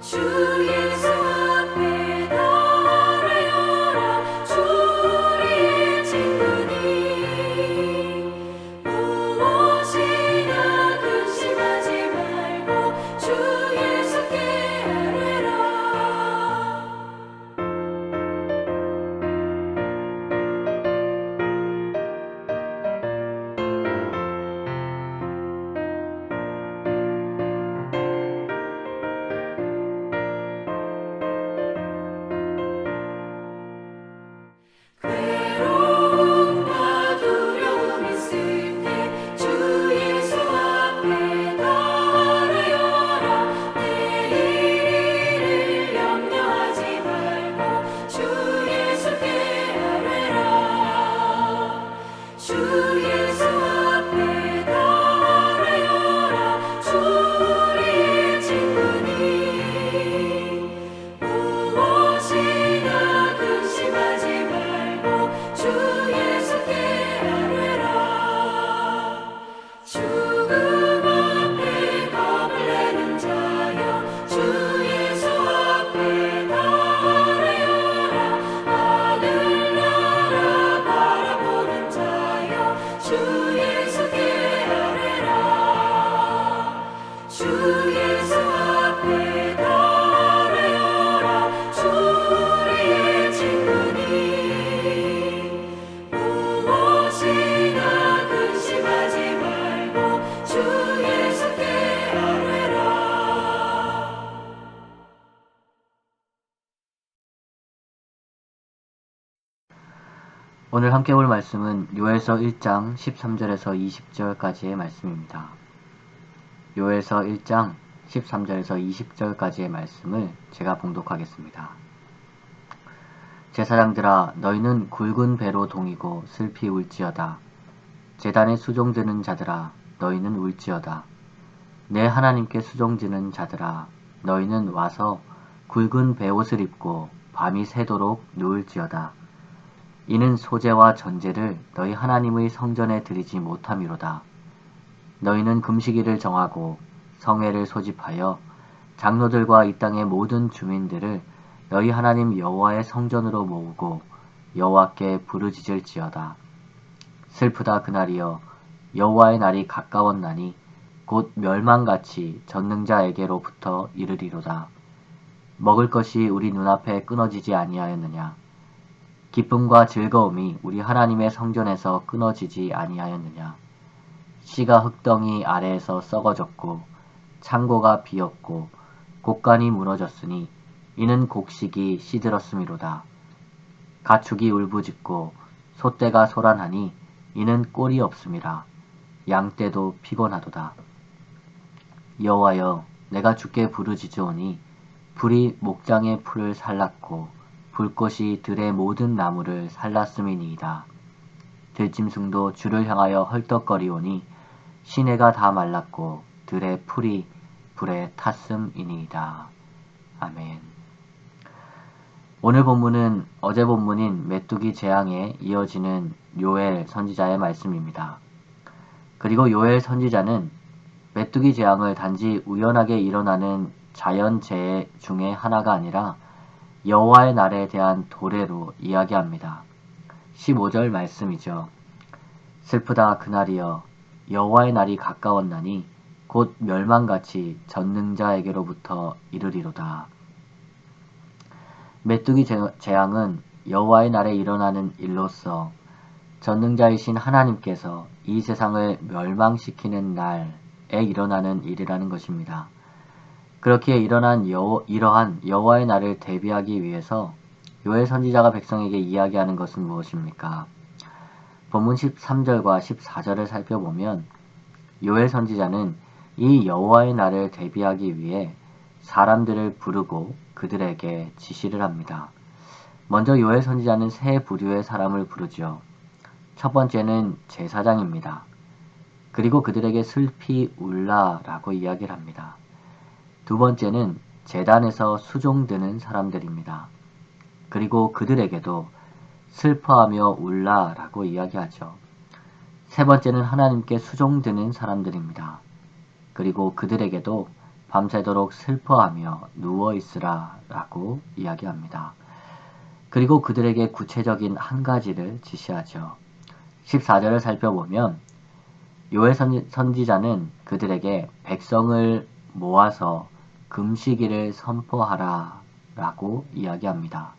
주 예수 앞에 달아여라. 주 우리의 친구니 무엇이나 근심하지 말고 주 예수께 아뢰라. 괴로움과 두려움 있을 때 주 예수 앞에 달아여라. 내일을 염려하지 말고 주 예수께 아뢰라. 주 예수 앞에 달아여라. 주 우리의 친구니 무엇이나 근심하지 말고 주 예수께 아뢰라. 죽음 앞에 겁을 내는 자여 주 예수 앞에 달아여라. 하늘나라 바라보는 자여 주 예수께 아뢰라. 주 예수 앞에 달아여라. 주 우리의 친구니 무엇이나 근심하지 말고 주 예수께 아뢰라. 오늘 함께 볼 말씀은 요엘서 1장 13절에서 20절까지의 말씀입니다. 요엘서 1장 13절에서 20절까지의 말씀을 제가 봉독하겠습니다. 제사장들아, 너희는 굵은 배로 동이고 슬피 울지어다. 제단에 수종드는 자들아, 너희는 울지어다. 내 하나님께 수종드는 자들아, 너희는 와서 굵은 베옷을 입고 밤이 새도록 누울지어다. 이는 소제와 전제를 너희 하나님의 성전에 드리지 못함이로다. 너희는 금식일을 정하고 성회를 소집하여 장로들과 이 땅의 모든 주민들을 너희 하나님 여호와의 성전으로 모으고 여호와께 부르짖을지어다. 슬프다 그날이여, 여호와의 날이 가까웠나니 곧 멸망같이 전능자에게로부터 이르리로다. 먹을 것이 우리 눈앞에 끊어지지 아니하였느냐? 기쁨과 즐거움이 우리 하나님의 성전에서 끊어지지 아니하였느냐? 씨가 흙덩이 아래에서 썩어졌고 창고가 비었고 곡간이 무너졌으니 이는 곡식이 시들었음이로다. 가축이 울부짖고 소떼가 소란하니 이는 꼴이 없음이라. 양떼도 피곤하도다. 여호와여, 내가 주께 부르짖으오니 불이 목장의 풀을 살랐고 불꽃이 들의 모든 나무를 살랐음이니이다. 들짐승도 주를 향하여 헐떡거리오니 시내가 다 말랐고 들의 풀이 불에 탔음이니이다. 아멘. 오늘 본문은 어제 본문인 메뚜기 재앙에 이어지는 요엘 선지자의 말씀입니다. 그리고 요엘 선지자는 메뚜기 재앙을 단지 우연하게 일어나는 자연재해 중에 하나가 아니라 여호와의 날에 대한 도래로 이야기합니다. 15절 말씀이죠. 슬프다 그날이여, 여호와의 날이 가까웠나니 곧 멸망같이 전능자에게로부터 이르리로다. 메뚜기 재앙은 여호와의 날에 일어나는 일로서 전능자이신 하나님께서 이 세상을 멸망시키는 날에 일어나는 일이라는 것입니다. 그렇게 일어난 이러한 여호와의 날을 대비하기 위해서 요엘 선지자가 백성에게 이야기하는 것은 무엇입니까? 본문 13절과 14절을 살펴보면 요엘 선지자는 이 여호와의 날을 대비하기 위해 사람들을 부르고 그들에게 지시를 합니다. 먼저 요엘 선지자는 세 부류의 사람을 부르죠. 첫 번째는 제사장입니다. 그리고 그들에게 슬피 울라라고 이야기를 합니다. 두 번째는 제단에서 수종드는 사람들입니다. 그리고 그들에게도 슬퍼하며 울라라고 이야기하죠. 세 번째는 하나님께 수종드는 사람들입니다. 그리고 그들에게도 밤새도록 슬퍼하며 누워있으라 라고 이야기합니다. 그리고 그들에게 구체적인 한 가지를 지시하죠. 14절을 살펴보면 요엘 선지자는 그들에게 백성을 모아서 금식일을 선포하라 라고 이야기합니다.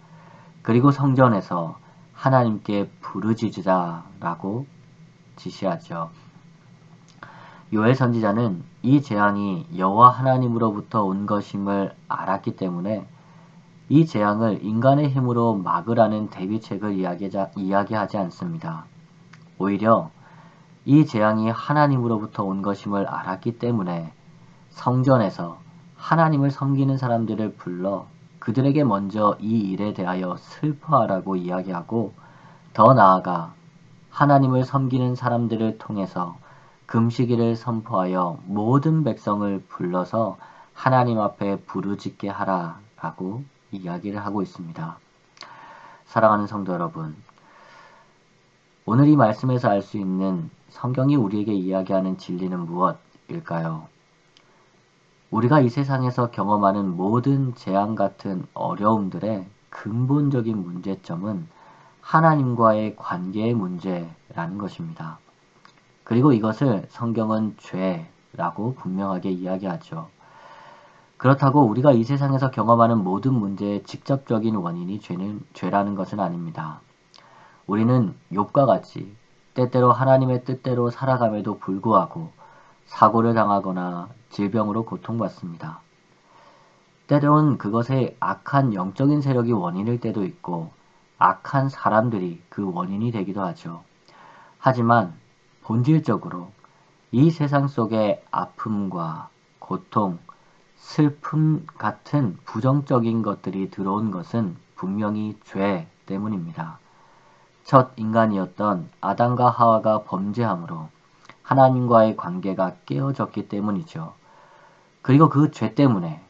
그리고 성전에서 하나님께 부르짖으라 라고 지시하죠. 요엘 선지자는 이 재앙이 여호와 하나님으로부터 온 것임을 알았기 때문에 이 재앙을 인간의 힘으로 막으라는 대비책을 이야기하지 않습니다. 오히려 이 재앙이 하나님으로부터 온 것임을 알았기 때문에 성전에서 하나님을 섬기는 사람들을 불러 그들에게 먼저 이 일에 대하여 슬퍼하라고 이야기하고 더 나아가 하나님을 섬기는 사람들을 통해서 금식일을 선포하여 모든 백성을 불러서 하나님 앞에 부르짖게 하라라고 이야기를 하고 있습니다. 사랑하는 성도 여러분, 오늘 이 말씀에서 알 수 있는 성경이 우리에게 이야기하는 진리는 무엇일까요? 우리가 이 세상에서 경험하는 모든 재앙 같은 어려움들의 근본적인 문제점은 하나님과의 관계의 문제라는 것입니다. 그리고 이것을 성경은 죄라고 분명하게 이야기하죠. 그렇다고 우리가 이 세상에서 경험하는 모든 문제의 직접적인 원인이 죄라는 것은 아닙니다. 우리는 욥과 같이 때때로 하나님의 뜻대로 살아감에도 불구하고 사고를 당하거나 질병으로 고통받습니다. 때로는 그것의 악한 영적인 세력이 원인일 때도 있고 악한 사람들이 그 원인이 되기도 하죠. 하지만 본질적으로 이 세상 속에 아픔과 고통, 슬픔 같은 부정적인 것들이 들어온 것은 분명히 죄 때문입니다. 첫 인간이었던 아담과 하와가 범죄함으로 하나님과의 관계가 깨어졌기 때문이죠. 그리고 그 죄 때문에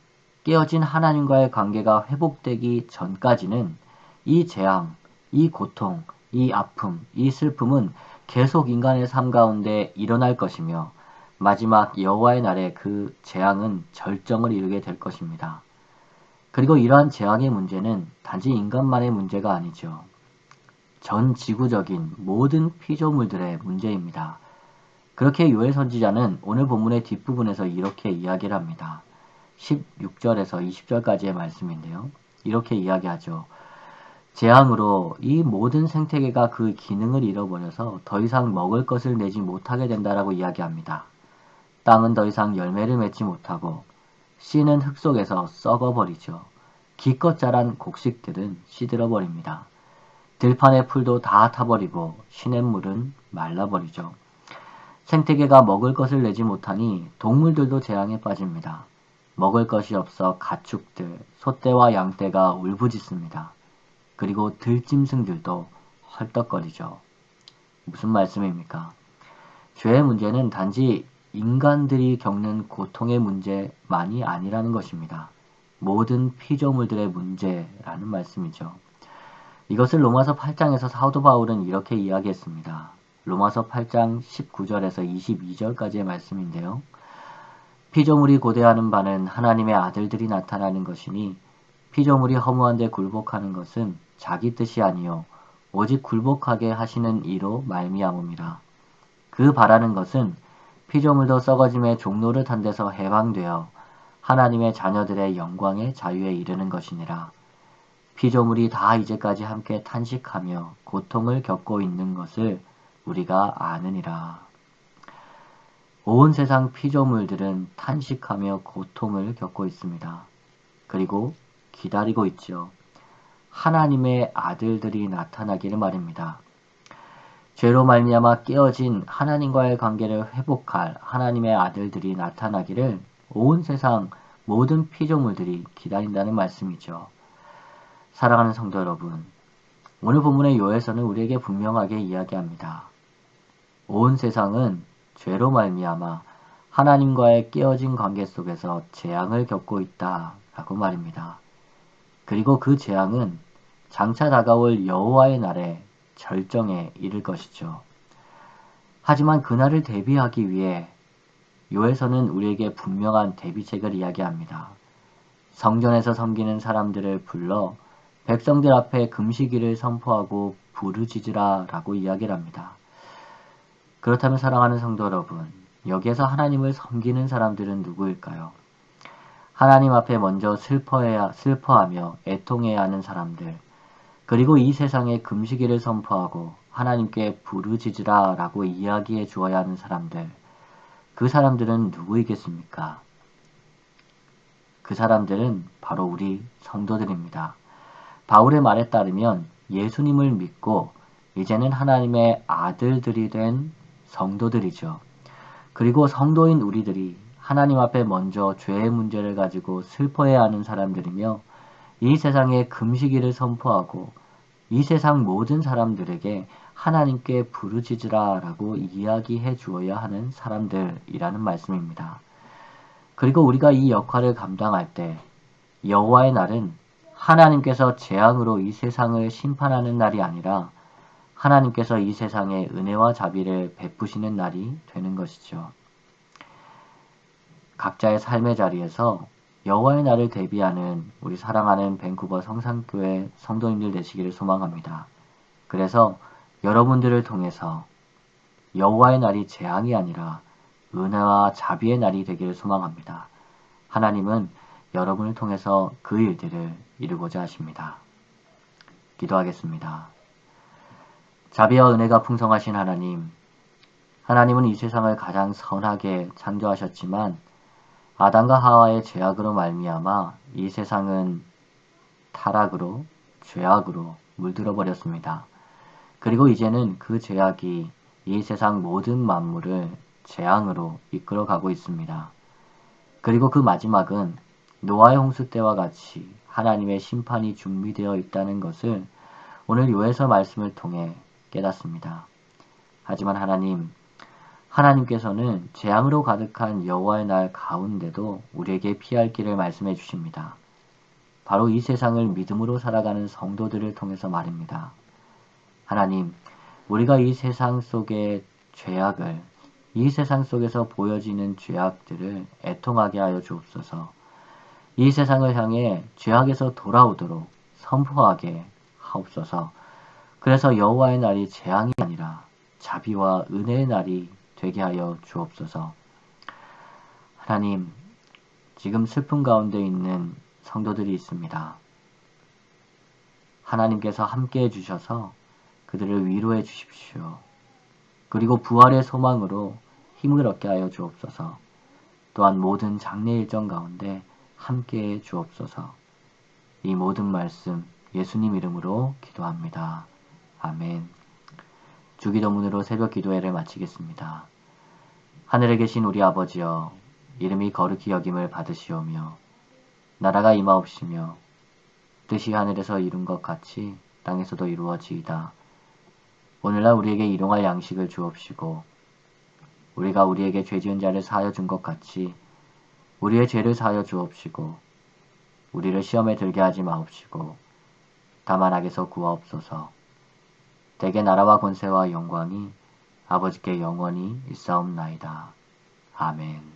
깨어진 하나님과의 관계가 회복되기 전까지는 이 재앙, 이 고통, 이 아픔, 이 슬픔은 계속 인간의 삶 가운데 일어날 것이며 마지막 여호와의 날에 그 재앙은 절정을 이루게 될 것입니다. 그리고 이러한 재앙의 문제는 단지 인간만의 문제가 아니죠. 전 지구적인 모든 피조물들의 문제입니다. 그렇게 요엘 선지자는 오늘 본문의 뒷부분에서 이렇게 이야기를 합니다. 16절에서 20절까지의 말씀인데요. 이렇게 이야기하죠. 재앙으로 이 모든 생태계가 그 기능을 잃어버려서 더 이상 먹을 것을 내지 못하게 된다라고 이야기합니다. 땅은 더 이상 열매를 맺지 못하고 씨는 흙 속에서 썩어버리죠. 기껏 자란 곡식들은 시들어버립니다. 들판의 풀도 다 타버리고 시냇물은 말라버리죠. 생태계가 먹을 것을 내지 못하니 동물들도 재앙에 빠집니다. 먹을 것이 없어 가축들, 소떼와 양떼가 울부짖습니다. 그리고 들짐승들도 헐떡거리죠. 무슨 말씀입니까? 죄의 문제는 단지 인간들이 겪는 고통의 문제만이 아니라는 것입니다. 모든 피조물들의 문제라는 말씀이죠. 이것을 로마서 8장에서 사도 바울은 이렇게 이야기했습니다. 로마서 8장 19절에서 22절까지의 말씀인데요. 피조물이 고대하는 바는 하나님의 아들들이 나타나는 것이니 피조물이 허무한 데 굴복하는 것은 자기 뜻이 아니요 오직 굴복하게 하시는 이로 말미암음이라. 그 바라는 것은 피조물도 썩어짐의 종로를 탄 데서 해방되어 하나님의 자녀들의 영광의 자유에 이르는 것이니라. 피조물이 다 이제까지 함께 탄식하며 고통을 겪고 있는 것을 우리가 아느니라. 온 세상 피조물들은 탄식하며 고통을 겪고 있습니다. 그리고 기다리고 있죠. 하나님의 아들들이 나타나기를 말입니다. 죄로 말미암아 깨어진 하나님과의 관계를 회복할 하나님의 아들들이 나타나기를 온 세상 모든 피조물들이 기다린다는 말씀이죠. 사랑하는 성도 여러분, 오늘 본문의 요에서는 우리에게 분명하게 이야기합니다. 온 세상은 죄로 말미암아 하나님과의 깨어진 관계 속에서 재앙을 겪고 있다라고 말입니다. 그리고 그 재앙은 장차 다가올 여호와의 날에 절정에 이를 것이죠. 하지만 그날을 대비하기 위해 요에서는 우리에게 분명한 대비책을 이야기합니다. 성전에서 섬기는 사람들을 불러 백성들 앞에 금식일을 선포하고 부르짖으라 라고 이야기를 합니다. 그렇다면 사랑하는 성도 여러분, 여기에서 하나님을 섬기는 사람들은 누구일까요? 하나님 앞에 먼저 슬퍼하며 애통해야 하는 사람들, 그리고 이 세상에 금식일을 선포하고 하나님께 부르짖으라 라고 이야기해 주어야 하는 사람들, 그 사람들은 누구이겠습니까? 그 사람들은 바로 우리 성도들입니다. 바울의 말에 따르면 예수님을 믿고 이제는 하나님의 아들들이 된 성도들이죠. 그리고 성도인 우리들이 하나님 앞에 먼저 죄의 문제를 가지고 슬퍼해야 하는 사람들이며 이 세상에 금식일을 선포하고 이 세상 모든 사람들에게 하나님께 부르짖으라 라고 이야기해 주어야 하는 사람들이라는 말씀입니다. 그리고 우리가 이 역할을 감당할 때 여호와의 날은 하나님께서 재앙으로 이 세상을 심판하는 날이 아니라 하나님께서 이 세상에 은혜와 자비를 베푸시는 날이 되는 것이죠. 각자의 삶의 자리에서 여호와의 날을 대비하는 우리 사랑하는 밴쿠버 성산교회 성도님들 되시기를 소망합니다. 그래서 여러분들을 통해서 여호와의 날이 재앙이 아니라 은혜와 자비의 날이 되기를 소망합니다. 하나님은 여러분을 통해서 그 일들을 이루고자 하십니다. 기도하겠습니다. 자비와 은혜가 풍성하신 하나님, 하나님은 이 세상을 가장 선하게 창조하셨지만 아담과 하와의 죄악으로 말미암아 이 세상은 타락으로, 죄악으로 물들어 버렸습니다. 그리고 이제는 그 죄악이 이 세상 모든 만물을 재앙으로 이끌어가고 있습니다. 그리고 그 마지막은 노아의 홍수 때와 같이 하나님의 심판이 준비되어 있다는 것을 오늘 요에서 말씀을 통해 깨닫습니다. 하지만 하나님께서는 재앙으로 가득한 여호와의 날 가운데도 우리에게 피할 길을 말씀해 주십니다. 바로 이 세상을 믿음으로 살아가는 성도들을 통해서 말입니다. 하나님, 우리가 이 세상 속의 죄악을, 이 세상 속에서 보여지는 죄악들을 애통하게 하여 주옵소서. 이 세상을 향해 죄악에서 돌아오도록 선포하게 하옵소서. 그래서 여호와의 날이 재앙이 아니라 자비와 은혜의 날이 되게 하여 주옵소서. 하나님, 지금 슬픔 가운데 있는 성도들이 있습니다. 하나님께서 함께해 주셔서 그들을 위로해 주십시오. 그리고 부활의 소망으로 힘을 얻게 하여 주옵소서. 또한 모든 장례 일정 가운데 함께해 주옵소서. 이 모든 말씀 예수님 이름으로 기도합니다. 아멘. 주기도문으로 새벽 기도회를 마치겠습니다. 하늘에 계신 우리 아버지여, 이름이 거룩히 여김을 받으시오며 나라가 임하옵시며 뜻이 하늘에서 이룬 것 같이 땅에서도 이루어지이다. 오늘날 우리에게 일용할 양식을 주옵시고 우리가 우리에게 죄 지은 자를 사하여 준 것 같이 우리의 죄를 사하여 주옵시고 우리를 시험에 들게 하지 마옵시고 다만 악에서 구하옵소서. 대개 나라와 권세와 영광이 아버지께 영원히 있사옵나이다. 아멘.